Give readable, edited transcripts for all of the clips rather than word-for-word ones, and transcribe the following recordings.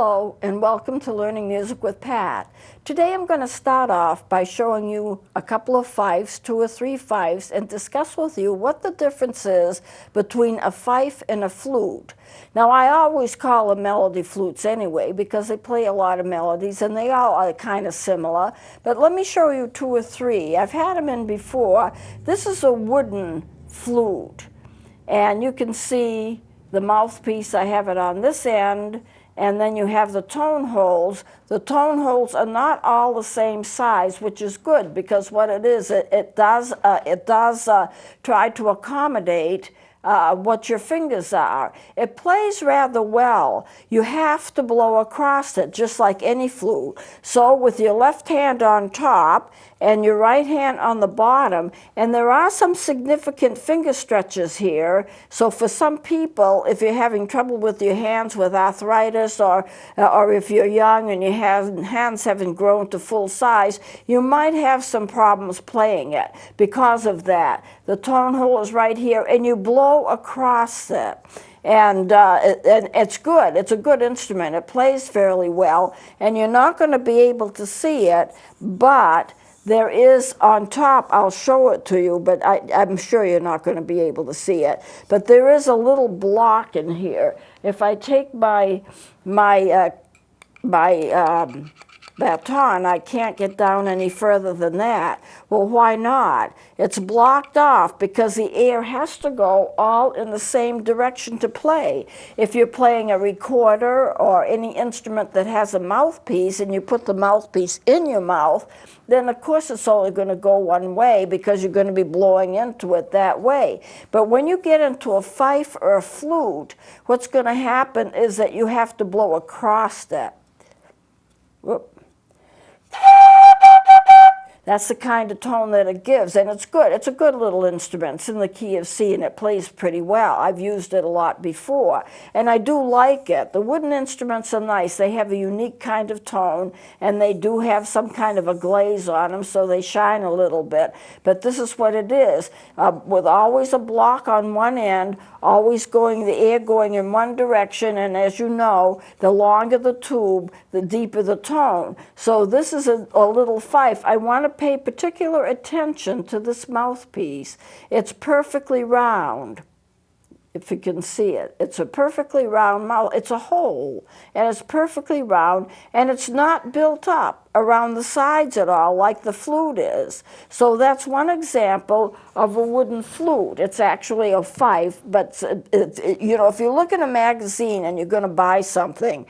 Hello and welcome to Learning Music with Pat. Today I'm going to start off by showing you a couple of fifes, 2 or 3 fifes, and discuss with you what the difference is between a fife and a flute. Now I always call them melody flutes anyway because they play a lot of melodies and they all are kind of similar, but let me show you 2 or 3. I've had them in before. This is a wooden flute and you can see the mouthpiece. I have it on this end. And then you have the tone holes. The tone holes are not all the same size, which is good because what it is, it does try to accommodate what your fingers are. It plays rather well. You have to blow across it, just like any flute. So with your left hand on top and your right hand on the bottom, and there are some significant finger stretches here. So for some people, if you're having trouble with your hands with arthritis, or if you're young and your hands haven't grown to full size, you might have some problems playing it because of that. The tone hole is right here, and you blow across it. And it's good. It's a good instrument. It plays fairly well, and you're not going to be able to see it, but there is on top, I'll show it to you, but I'm sure you're not going to be able to see it. But there is a little block in here. If I take my baton, I can't get down any further than that. Well, why not? It's blocked off because the air has to go all in the same direction to play. If you're playing a recorder or any instrument that has a mouthpiece and you put the mouthpiece in your mouth, then of course it's only going to go one way because you're going to be blowing into it that way. But when you get into a fife or a flute, what's going to happen is that you have to blow across it. Whoop. That's the kind of tone that it gives, and it's good. It's a good little instrument. It's in the key of C, and it plays pretty well. I've used it a lot before, and I do like it. The wooden instruments are nice. They have a unique kind of tone, and they do have some kind of a glaze on them, so they shine a little bit. But this is what it is, with always a block on one end, always the air going in one direction, and as you know, the longer the tube, the deeper the tone. So this is a little fife. I want to pay particular attention to this mouthpiece. It's perfectly round, if you can see it. It's a perfectly round mouth. It's a hole, and it's perfectly round, and it's not built up around the sides at all like the flute is. So that's one example of a wooden flute. It's actually a fife, but you know, if you look in a magazine and you're going to buy something,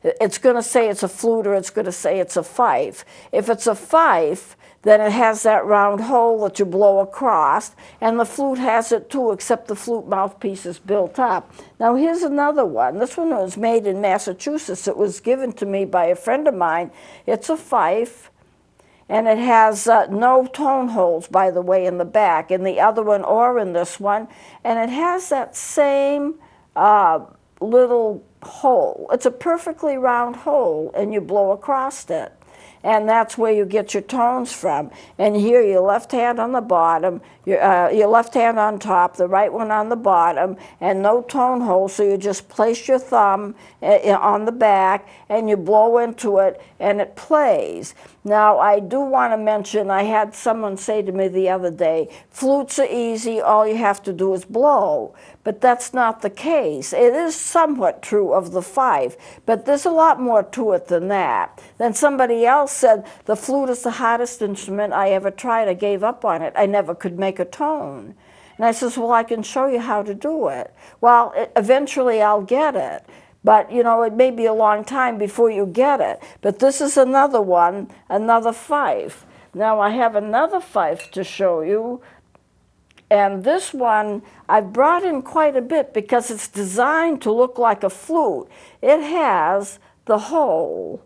it's going to say it's a flute or it's going to say it's a fife. If it's a fife, then it has that round hole that you blow across, and the flute has it too, except the flute mouthpiece is built up. Now here's another one. This one was made in Massachusetts. It was given to me by a friend of mine. It's a fife, and it has no tone holes, by the way, in the back, in the other one or in this one, and it has that same little hole. It's a perfectly round hole, and you blow across it. And that's where you get your tones from. And here, your left hand on the bottom, your left hand on top, the right one on the bottom, and no tone hole, so you just place your thumb on the back, and you blow into it, and it plays. Now, I do want to mention, I had someone say to me the other day, flutes are easy, all you have to do is blow. But that's not the case. It is somewhat true of the fife, but there's a lot more to it than that. Then somebody else said, the flute is the hardest instrument I ever tried. I gave up on it. I never could make a tone. And I says, well, I can show you how to do it. Well, eventually I'll get it. But, you know, it may be a long time before you get it. But this is another one, another fife. Now, I have another fife to show you. And this one I've brought in quite a bit because it's designed to look like a flute. It has the hole.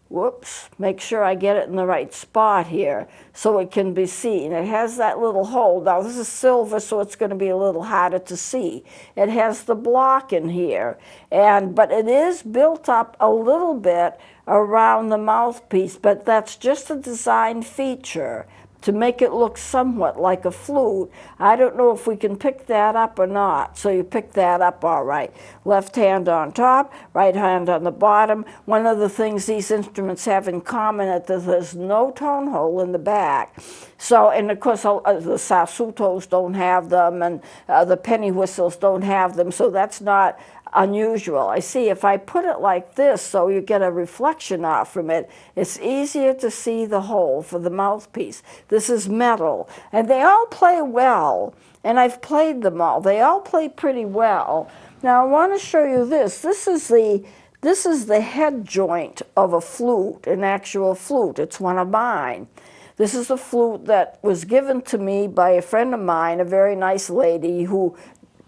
Whoops, make sure I get it in the right spot here so it can be seen. It has that little hole. Now this is silver, so it's going to be a little harder to see. It has the block in here, but it is built up a little bit around the mouthpiece, but that's just a design feature. to make it look somewhat like a flute. I don't know if we can pick that up or not. So you pick that up all right. Left hand on top, right hand on the bottom. One of the things these instruments have in common is that there's no tone hole in the back. So, and of course, the sassotos don't have them, and the penny whistles don't have them, so that's not unusual. I see if I put it like this so you get a reflection off from it, it's easier to see the hole for the mouthpiece. This is metal, and they all play well, and I've played them all. They all play pretty well. Now I want to show you this. This is the head joint of a flute, an actual flute. It's one of mine. This is a flute that was given to me by a friend of mine, a very nice lady who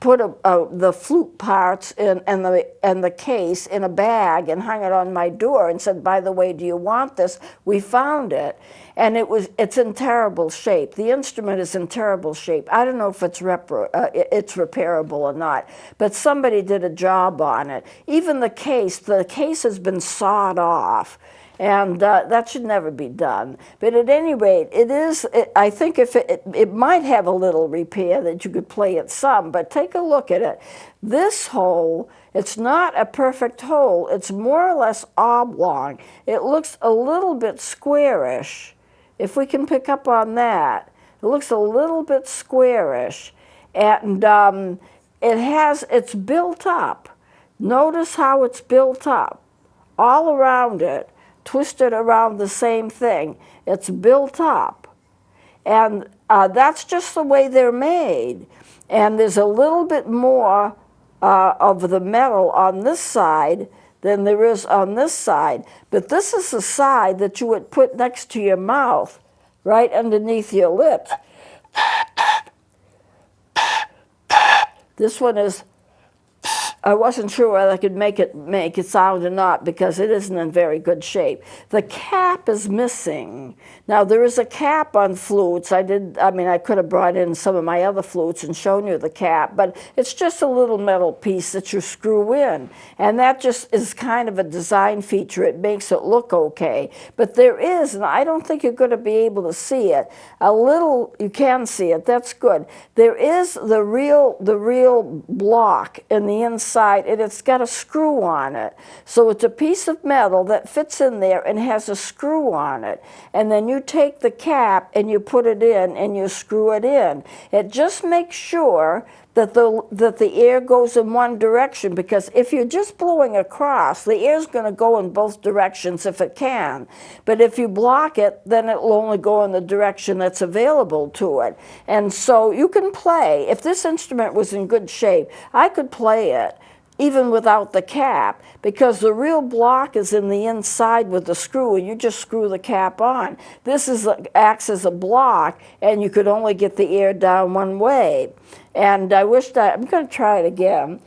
put the flute parts and the case in a bag and hung it on my door and said, by the way, do you want this? We found it. And it's in terrible shape. The instrument is in terrible shape. I don't know if it's repairable or not, but somebody did a job on it. Even the case has been sawed off. And that should never be done. But at any rate, I think if it might have a little repair that you could play it some, but take a look at it. This hole, it's not a perfect hole. It's more or less oblong. It looks a little bit squarish. If we can pick up on that, it looks a little bit squarish. And it's built up. Notice how it's built up. All around it, twisted around the same thing. It's built up. And that's just the way they're made. And there's a little bit more of the metal on this side than there is on this side. But this is the side that you would put next to your mouth, right underneath your lips. This one is, I wasn't sure whether I could make it sound or not because it isn't in very good shape. The cap is missing. Now there is a cap on flutes. I could have brought in some of my other flutes and shown you the cap, but it's just a little metal piece that you screw in. And that just is kind of a design feature. It makes it look okay. But there is, and I don't think you're going to be able to see it, you can see it, that's good. There is the real block in the inside, and it's got a screw on it. So it's a piece of metal that fits in there and has a screw on it. And then you take the cap and you put it in and you screw it in. It just makes sure that the air goes in one direction, because if you're just blowing across, the air's going to go in both directions if it can. But if you block it, then it will only go in the direction that's available to it. And so you can play. If this instrument was in good shape, I could play it even without the cap, because the real block is in the inside with the screw, and you just screw the cap on. This acts as a block, and you could only get the air down one way. And I'm going to try it again.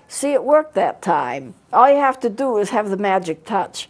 See, it worked that time. All you have to do is have the magic touch.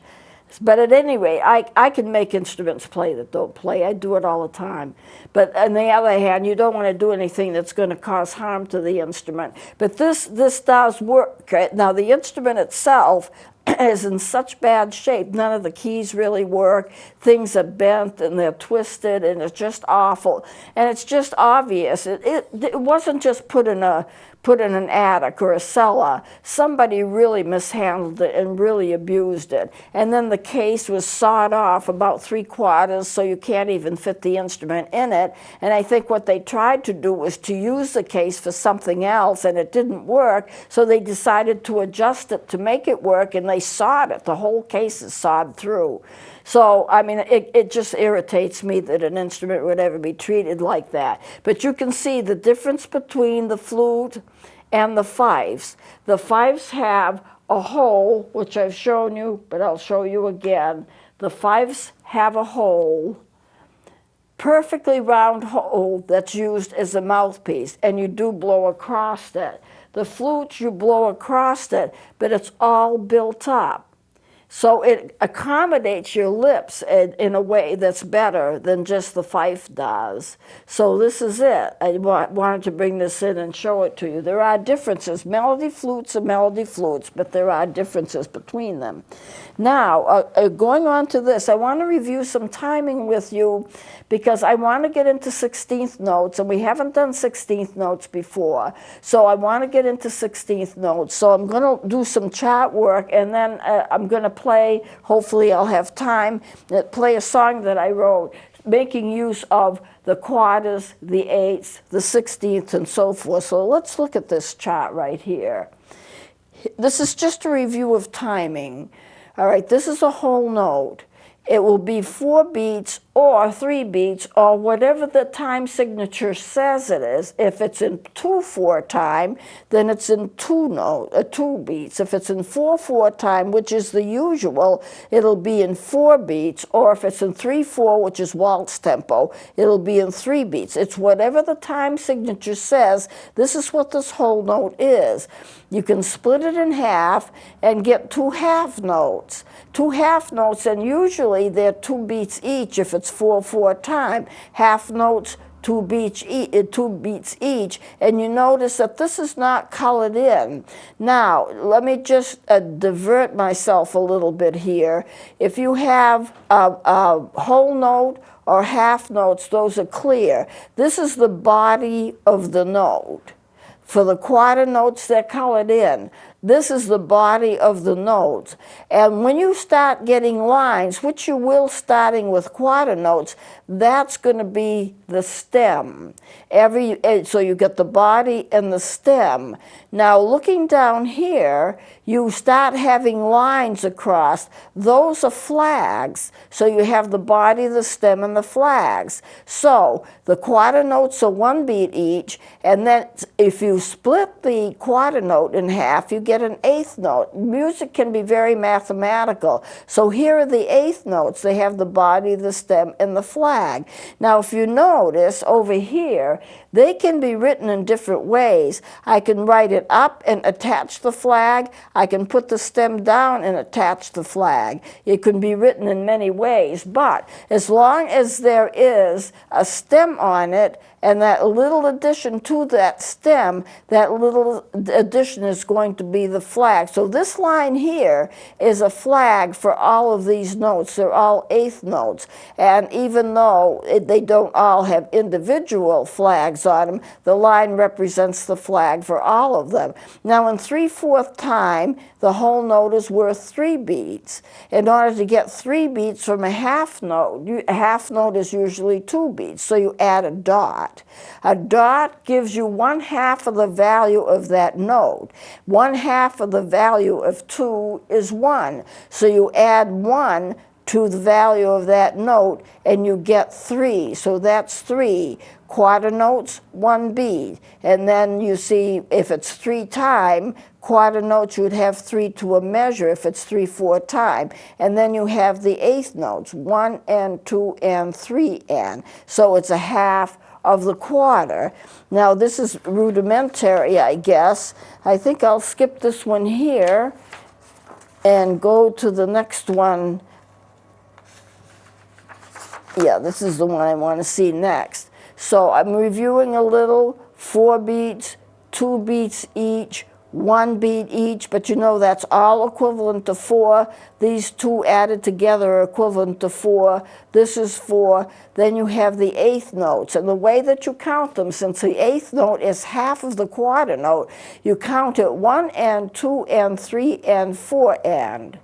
But at any rate, I can make instruments play that don't play. I do it all the time. But on the other hand, you don't want to do anything that's going to cause harm to the instrument. But this does work. Now, the instrument itself is in such bad shape. None of the keys really work. Things are bent and they're twisted, and it's just awful. And it's just obvious. It wasn't just put in an attic or a cellar. Somebody really mishandled it and really abused it. And then the case was sawed off about 3/4, so you can't even fit the instrument in it. And I think what they tried to do was to use the case for something else, and it didn't work, so they decided to adjust it to make it work, and they sawed it. The whole case is sawed through. So, I mean, it just irritates me that an instrument would ever be treated like that. But you can see the difference between the flute and the fifes. The fifes have a hole, which I've shown you, but I'll show you again. The fifes have a hole, perfectly round hole that's used as a mouthpiece, and you do blow across it. The flute, you blow across it, but it's all built up. So it accommodates your lips in a way that's better than just the fife does. So this is it. I wanted to bring this in and show it to you. There are differences. Melody flutes are melody flutes, but there are differences between them. Now, going on to this, I want to review some timing with you because I want to get into 16th notes, and we haven't done 16th notes before. So I want to get into 16th notes. So I'm going to do some chart work, and then I'm going to play, hopefully I'll have time, play a song that I wrote, making use of the quarters, the eighths, the 16th, and so forth. So let's look at this chart right here. This is just a review of timing. All right, this is a whole note. It will be 4 beats or 3 beats or whatever the time signature says it is. If it's in 2/4 time, then it's in 2 beats. If it's in 4/4 time, which is the usual, it'll be in 4 beats. Or if it's in 3/4, which is waltz tempo, it'll be in 3 beats. It's whatever the time signature says. This is what this whole note is. You can split it in half and get 2 half notes. 2 half notes, and usually they're 2 beats each if it's 4/4 time. Half notes, 2 beats each, and you notice that this is not colored in. Now, let me just divert myself a little bit here. If you have a whole note or half notes, those are clear. This is the body of the note. For the quarter notes, they're colored in. This is the body of the notes. And when you start getting lines, which you will starting with quarter notes, that's going to be the stem. So you get the body and the stem. Now looking down here, you start having lines across. Those are flags. So you have the body, the stem, and the flags. So the quarter notes are 1 beat each, and then if you split the quarter note in half, you get an 8th note. Music can be very mathematical. So here are the 8th notes. They have the body, the stem, and the flag. Now if you notice over here, they can be written in different ways. I can write it up and attach the flag. I can put the stem down and attach the flag. It can be written in many ways, but as long as there is a stem on it and that little addition to that stem, that little addition is going to be the flag. So this line here is a flag for all of these notes. They're all 8th notes. And even though they don't all have individual flags on them, the line represents the flag for all of them. Now in 3/4 time, the whole note is worth 3 beats. In order to get 3 beats from a half note is usually 2 beats, so you add a dot. A dot gives you 1/2 of the value of that note. 1/2 of the value of 2 is 1, so you add 1 to the value of that note and you get 3, so that's 3. Quarter notes, 1 beat. And then you see if it's 3 time, quarter notes, you would have 3 to a measure if it's 3/4 time. And then you have the 8th notes, 1 and 2 and 3 and. So it's a half of the quarter. Now this is rudimentary, I guess. I think I'll skip this one here and go to the next one. Yeah, this is the one I want to see next. So I'm reviewing a little, 4 beats, 2 beats each, 1 beat each, but you know that's all equivalent to 4. These 2 added together are equivalent to 4. This is 4. Then you have the 8th notes, and the way that you count them, since the 8th note is half of the quarter note, you count it 1 and 2 and 3 and 4 and.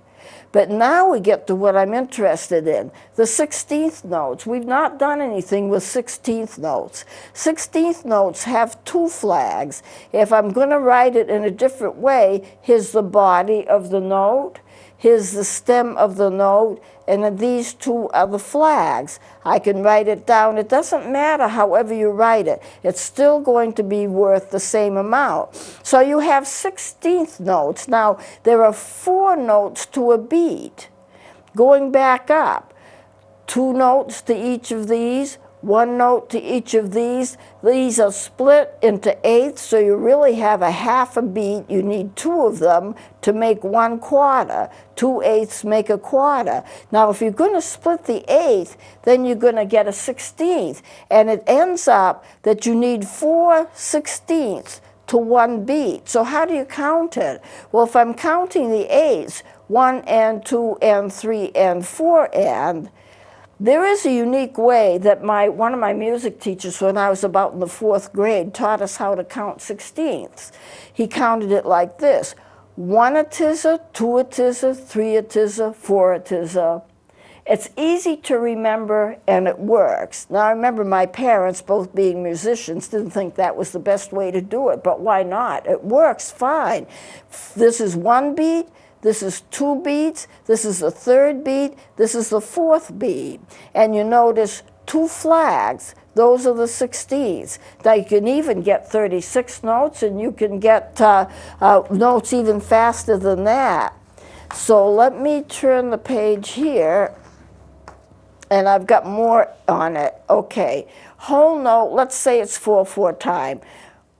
But now we get to what I'm interested in, the 16th notes. We've not done anything with 16th notes. 16th notes have 2 flags. If I'm going to write it in a different way, here's the body of the note, here's the stem of the note, and then these 2 are the flags. I can write it down. It doesn't matter however you write it. It's still going to be worth the same amount. So you have 16th notes. Now, there are 4 notes to a beat. Going back up, 2 notes to each of these, one note to each of these. These are split into eighths, so you really have a half a beat. You need two of them to make 1/4. 2/8 make a quarter. Now, if you're going to split the eighth, then you're going to get a 16th, and it ends up that you need 4/16 to one beat. So how do you count it? Well, if I'm counting the eighths, 1 and 2 and 3 and 4 and, there is a unique way that one of my music teachers, when I was about in the 4th grade, taught us how to count 16ths. He counted it like this: 1 a tizza, 2 a tizza, 3 a tizza, 4 a tizza. It's easy to remember, and it works. Now, I remember my parents, both being musicians, didn't think that was the best way to do it, but why not? It works fine. This is 1 beat, this is 2 beats, this is the 3rd beat, this is the 4th beat. And you notice 2 flags, those are the 16ths. Now, you can even get 36 notes, and you can get notes even faster than that. So let me turn the page here, and I've got more on it. Okay, whole note, let's say it's 4/4 time.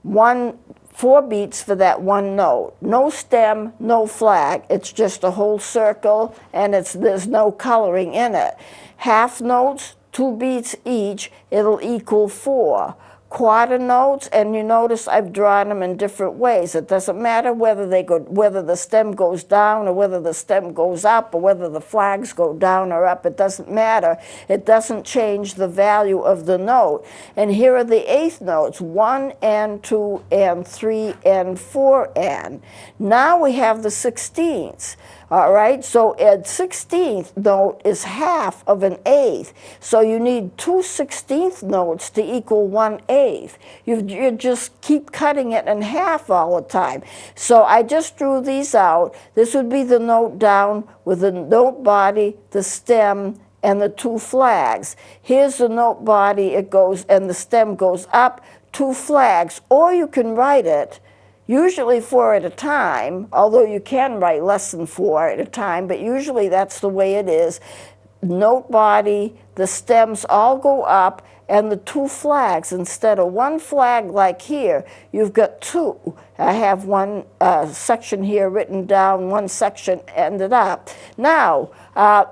4 beats for that one note. No stem, no flag. It's just a whole circle, and there's no coloring in it. Half notes, 2 beats each, it'll equal 4. Quarter notes, and you notice I've drawn them in different ways. It doesn't matter whether the stem goes down or whether the stem goes up or whether the flags go down or up. It doesn't matter. It doesn't change the value of the note. And here are the eighth notes: 1 and 2 and 3 and 4 and. Now we have the 16ths. All right, so a 16th note is half of an eighth. So you need 2 16th notes to equal 1/8. You just keep cutting it in half all the time. So I just drew these out. This would be the note down with the note body, the stem, and the 2 flags. Here's the note body, it goes, and the stem goes up, 2 flags. Or you can write it usually 4 at a time, although you can write less than 4 at a time, but usually that's the way it is. Note body, the stems all go up, and the 2 flags, instead of 1 flag like here, you've got 2. I have one section here written down, one section ended up. Now,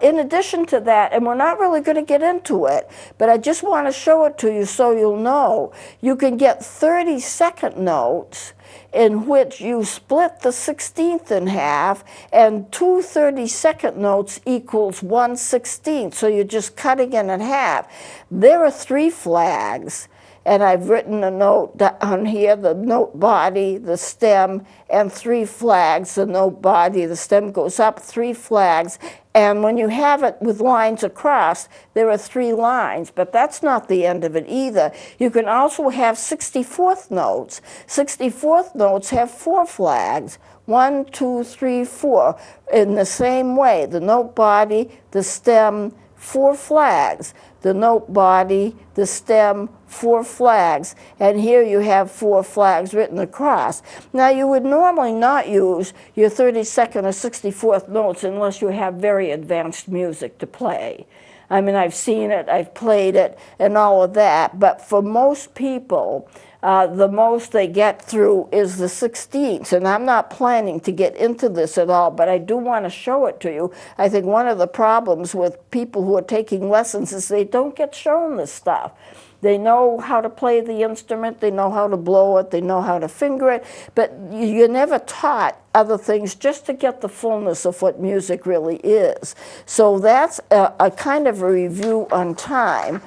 in addition to that, and we're not really going to get into it, but I just want to show it to you so you'll know, you can get 32nd notes in which you split the 16th in half, and 2 32nd notes equals 1/16. So you're just cutting it in half. There are 3 flags, and I've written a note down here: the note body, the stem, and 3 flags. The note body, the stem goes up, 3 flags. And when you have it with lines across, there are 3 lines, but that's not the end of it either. You can also have 64th notes. 64th notes have 4 flags. 1, 2, 3, 4. In the same way, the note body, the stem, 4 flags. The note body, the stem, 4 flags. And here you have 4 flags written across. Now, you would normally not use your 32nd or 64th notes unless you have very advanced music to play. I mean, I've seen it, I've played it, and all of that. But for most people, the most they get through is the 16ths. And I'm not planning to get into this at all, but I do want to show it to you. I think one of the problems with people who are taking lessons is they don't get shown this stuff. They know how to play the instrument, they know how to blow it, they know how to finger it, but you're never taught other things just to get the fullness of what music really is. So that's a kind of a review on time.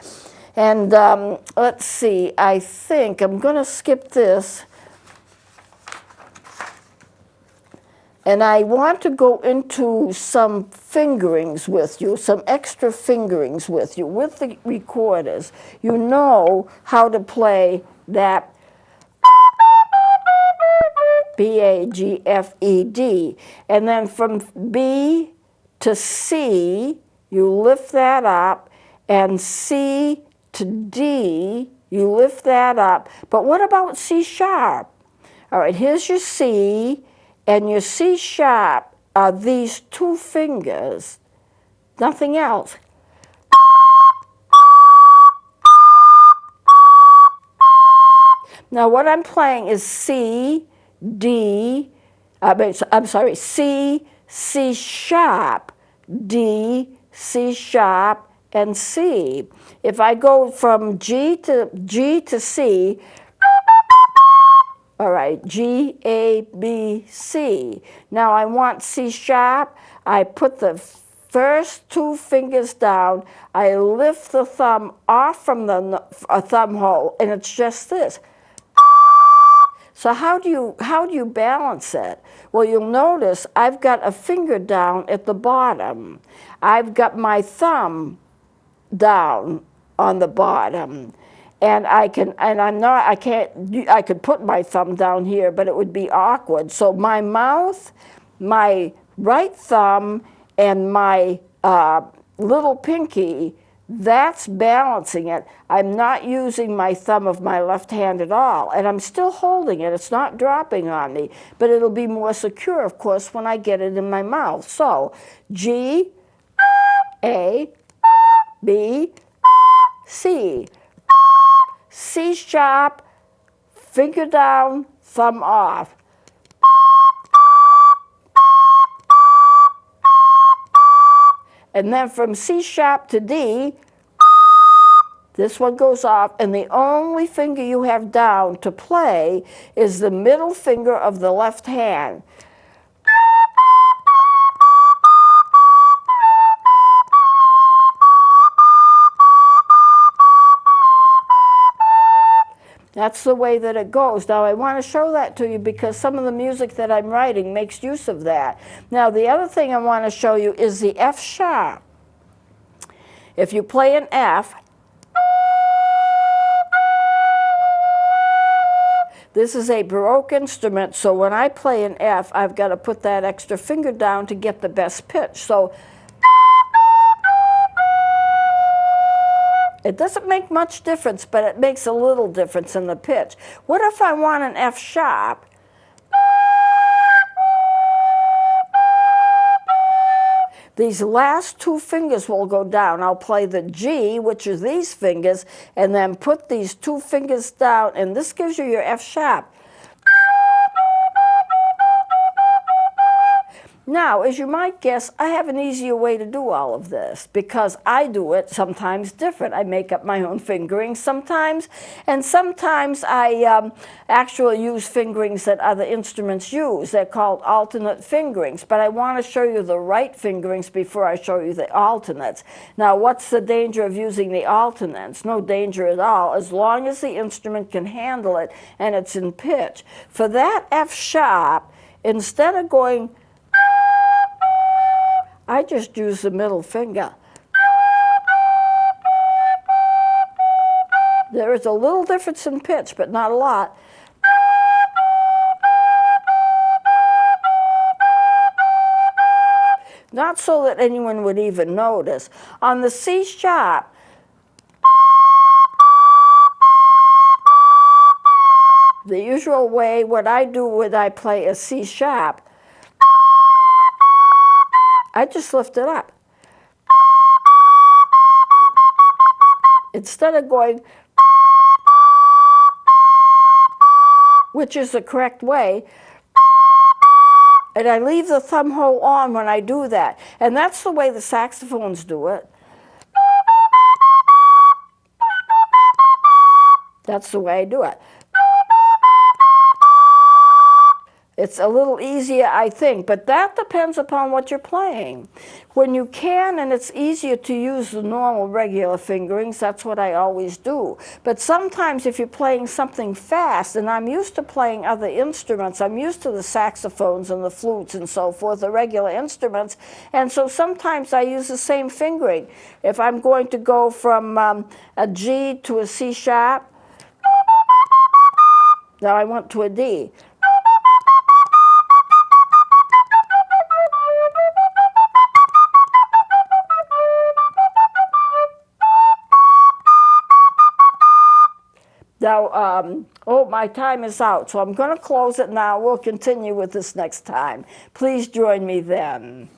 And let's see, I think I'm going to skip this. And I want to go into some fingerings with you, some extra fingerings with you. With the recorders, you know how to play that B-A-G-F-E-D. And then from B to C, you lift that up, and C to D, you lift that up. But what about C sharp? All right, here's your C, and your C sharp are these 2 fingers, nothing else. Now what I'm playing is C, D, I'm sorry, C, C sharp, D, C sharp, and C. If I go from G to C, all right, G, A, B, C. Now I want C sharp. I put the first two fingers down. I lift the thumb off from the thumb hole, and it's just this. So how do you balance it? Well, you'll notice I've got a finger down at the bottom. I've got my thumb down on the bottom. And I could put my thumb down here, but it would be awkward. So my mouth, my right thumb, and my little pinky, that's balancing it. I'm not using my thumb of my left hand at all, and I'm still holding it. It's not dropping on me, but it'll be more secure, of course, when I get it in my mouth. So G, A, B, C. C sharp, finger down, thumb off. And then from C sharp to D, this one goes off, and the only finger you have down to play is the middle finger of the left hand. That's the way that it goes. Now, I want to show that to you because some of the music that I'm writing makes use of that. Now, the other thing I want to show you is the F sharp. If you play an F, this is a Baroque instrument, so when I play an F, I've got to put that extra finger down to get the best pitch. So it doesn't make much difference, but it makes a little difference in the pitch. What if I want an F sharp? These last two fingers will go down. I'll play the G, which are these fingers, and then put these two fingers down, and this gives you your F sharp. Now, as you might guess, I have an easier way to do all of this because I do it sometimes different. I make up my own fingerings sometimes, and sometimes I actually use fingerings that other instruments use. They're called alternate fingerings, but I want to show you the right fingerings before I show you the alternates. Now, what's the danger of using the alternates? No danger at all, as long as the instrument can handle it and it's in pitch. For that F sharp, instead of going, I just use the middle finger. There is a little difference in pitch, but not a lot. Not so that anyone would even notice. On the C sharp, the usual way, what I do when I play a C sharp, I just lift it up. Instead of going, which is the correct way, and I leave the thumb hole on when I do that. And that's the way the saxophones do it. That's the way I do it. It's a little easier, I think, but that depends upon what you're playing. When you can and it's easier to use the normal regular fingerings, that's what I always do. But sometimes if you're playing something fast, and I'm used to playing other instruments, I'm used to the saxophones and the flutes and so forth, the regular instruments, and so sometimes I use the same fingering. If I'm going to go from a G to a C sharp, now I went to a D. Now, my time is out, so I'm going to close it now. We'll continue with this next time. Please join me then.